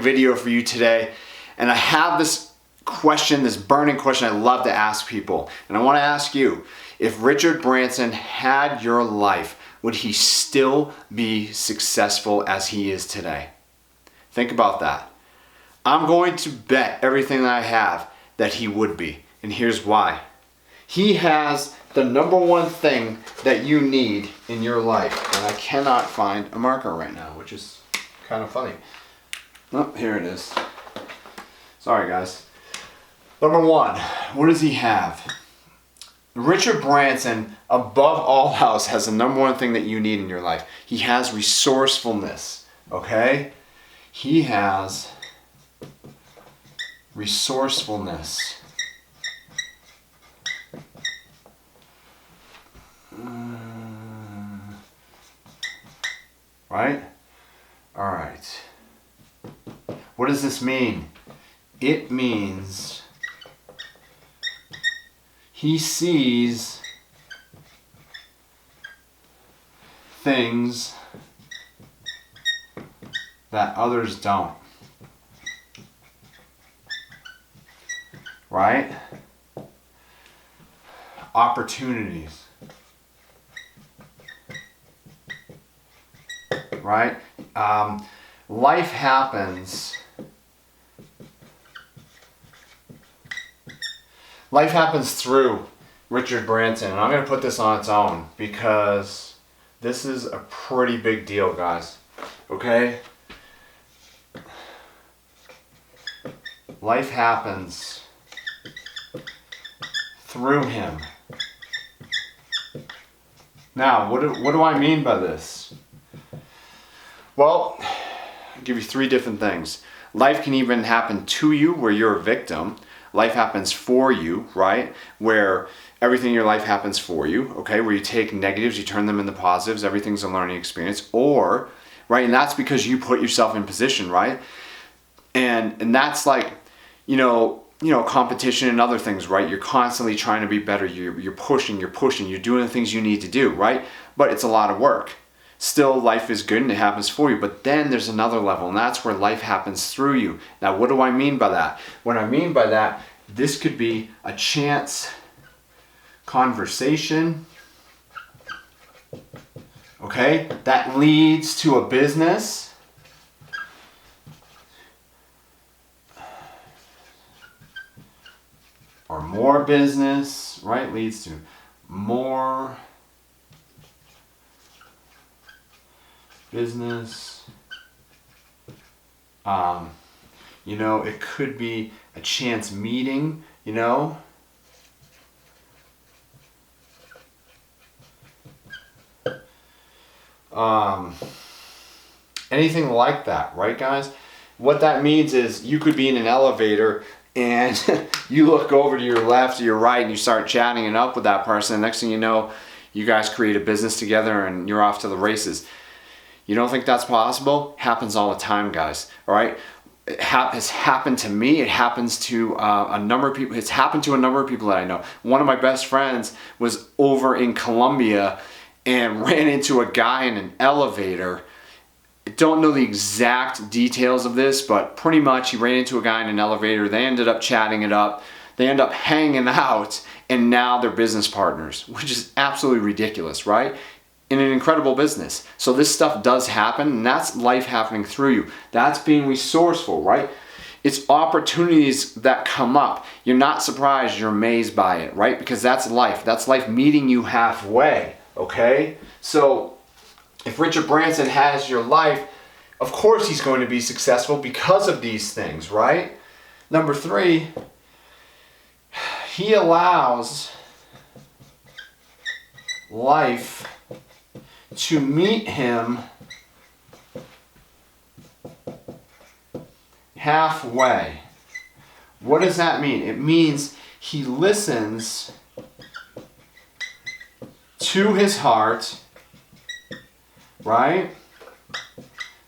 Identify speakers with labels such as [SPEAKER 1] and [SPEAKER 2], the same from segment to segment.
[SPEAKER 1] video for you today, and I have this question, this burning question I love to ask people, and I want to ask you, if Richard Branson had your life, would he still be successful as he is today? Think about that. I'm going to bet everything that I have that he would be, and here's why. He has the number one thing that you need in your life, and I cannot find a marker right now, which is kind of funny. Oh, here it is. Sorry, guys. Number one, what does he have? Richard Branson, above all else, has the number one thing that you need in your life. He has resourcefulness, okay? He has resourcefulness. Right? All right. What does this mean? It means he sees things that others don't. Right? Opportunities. Right? Life happens. Life happens through Richard Branson, and I'm going to put this on its own because this is a pretty big deal, guys. Okay? Life happens through him. Now, what do I mean by this? Well, I'll give you three different things. Life can even happen to you where you're a victim. Life happens for you, right? Where everything in your life happens for you, okay? Where you take negatives, you turn them into positives, everything's a learning experience. Or, right, and that's because you put yourself in position, right? And that's like, you know, competition and other things, right? You're constantly trying to be better. You're pushing, you're doing the things you need to do, right? But it's a lot of work. Still, life is good and it happens for you. But then there's another level, and that's where life happens through you. Now, what do I mean by that? What I mean by that, this could be a chance conversation, okay, that leads to a business. Or more business, right, leads to more business. You know, it could be a chance meeting, you know. Anything like that, right, guys? What that means is you could be in an elevator and you look over to your left or your right and you start chatting it up with that person. And next thing you know, you guys create a business together and you're off to the races. You don't think that's possible? Happens all the time, guys. All right? It has happened to me. It happens to a number of people. It's happened to a number of people that I know. One of my best friends was over in Colombia and ran into a guy in an elevator. I don't know the exact details of this, but pretty much he ran into a guy in an elevator. They ended up chatting it up. They end up hanging out, and now they're business partners, which is absolutely ridiculous, right? In an incredible business. So this stuff does happen, and that's life happening through you. That's being resourceful, right? It's opportunities that come up. You're not surprised, you're amazed by it, right? Because that's life. That's life meeting you halfway, okay? So if Richard Branson has your life, of course he's going to be successful because of these things, right? Number three, he allows life to meet him halfway. What does that mean? It means he listens to his heart, right?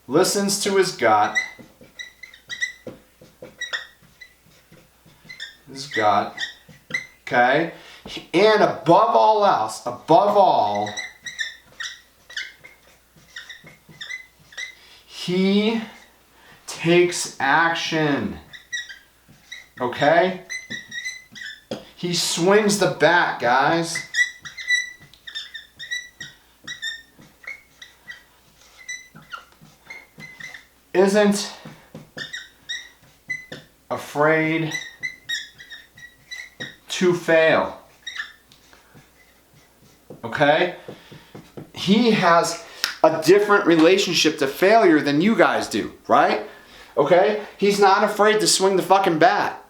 [SPEAKER 1] Listens to his gut. Okay? And above all else, he takes action. Okay? He swings the bat, guys. Isn't afraid to fail. Okay? He has a different relationship to failure than you guys do, right? Okay? He's not afraid to swing the fucking bat,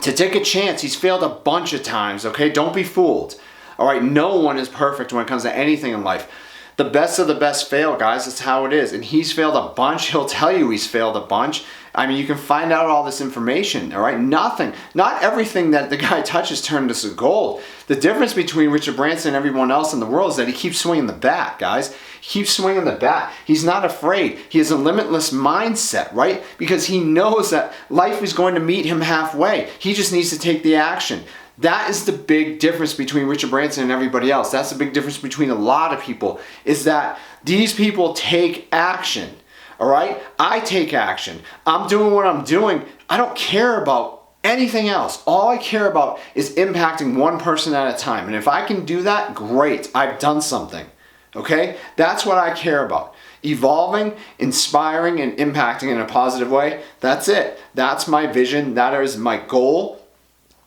[SPEAKER 1] to take a chance. He's failed a bunch of times, okay? Don't be fooled. All right? No one is perfect when it comes to anything in life. The best of the best fail, guys. That's how it is. And he's failed a bunch. He'll tell you he's failed a bunch. I mean, you can find out all this information, all right? Nothing, not everything that the guy touches turns into gold. The difference between Richard Branson and everyone else in the world is that he keeps swinging the bat, guys. He keeps swinging the bat. He's not afraid. He has a limitless mindset, right? Because he knows that life is going to meet him halfway. He just needs to take the action. That is the big difference between Richard Branson and everybody else. That's the big difference between a lot of people, is that these people take action. All right? I take action. I'm doing what I'm doing. I don't care about anything else. All I care about is impacting one person at a time. And if I can do that, great. I've done something. Okay? That's what I care about. Evolving, inspiring, and impacting in a positive way. That's it. That's my vision. That is my goal.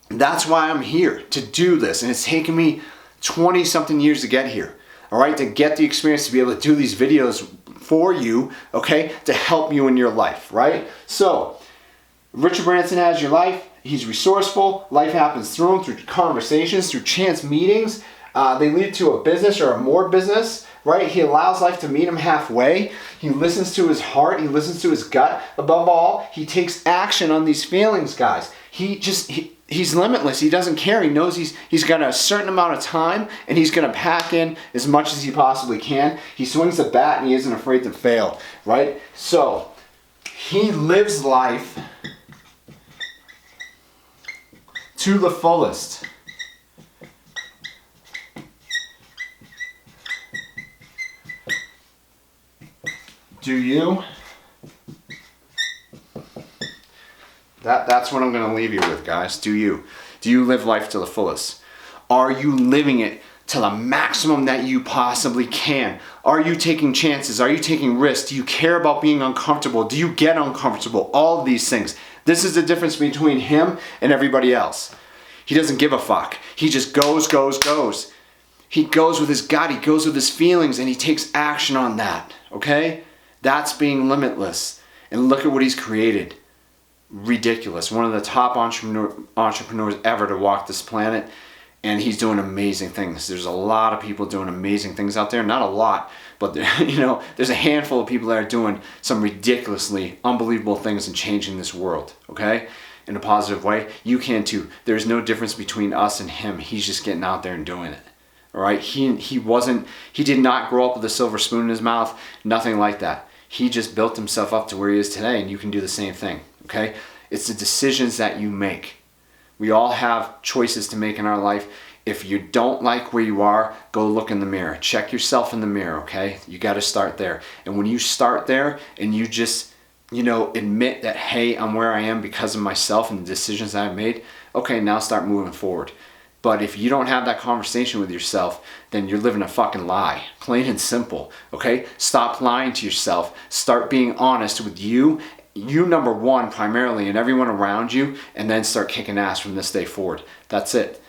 [SPEAKER 1] That's why I'm here, to do this. And it's taken me 20-something years to get here. All right? To get the experience to be able to do these videos for you, okay, to help you in your life, right? So, Richard Branson has your life. He's resourceful. Life happens through him, through conversations, through chance meetings. They lead to a business or a more business, right? He allows life to meet him halfway. He listens to his heart. He listens to his gut. Above all, he takes action on these feelings, guys. He's limitless. He doesn't care. He knows he's got a certain amount of time, and he's going to pack in as much as he possibly can. He swings the bat, and he isn't afraid to fail, right? So, he lives life to the fullest. Do you? That's what I'm going to leave you with, guys. Do you? Do you live life to the fullest? Are you living it to the maximum that you possibly can? Are you taking chances? Are you taking risks? Do you care about being uncomfortable? Do you get uncomfortable? All of these things. This is the difference between him and everybody else. He doesn't give a fuck. He just goes. He goes with his gut. He goes with his feelings, and he takes action on that. Okay? That's being limitless. And look at what he's created. Ridiculous. One of the top entrepreneurs ever to walk this planet, and he's doing amazing things. There's a lot of people doing amazing things out there. Not a lot, but there's a handful of people that are doing some ridiculously unbelievable things and changing this world, okay? In a positive way. You can too. There's no difference between us and him. He's just getting out there and doing it. All right? He did not grow up with a silver spoon in his mouth. Nothing like that. He just built himself up to where he is today, and you can do the same thing. Okay? It's the decisions that you make. We all have choices to make in our life. If you don't like where you are, go look in the mirror. Check yourself in the mirror, okay? You got to start there. And when you start there and you just, admit that, hey, I'm where I am because of myself and the decisions I've made, okay, now start moving forward. But if you don't have that conversation with yourself, then you're living a fucking lie. Plain and simple, okay? Stop lying to yourself. Start being honest with you number one primarily, and everyone around you, and then start kicking ass from this day forward. That's it.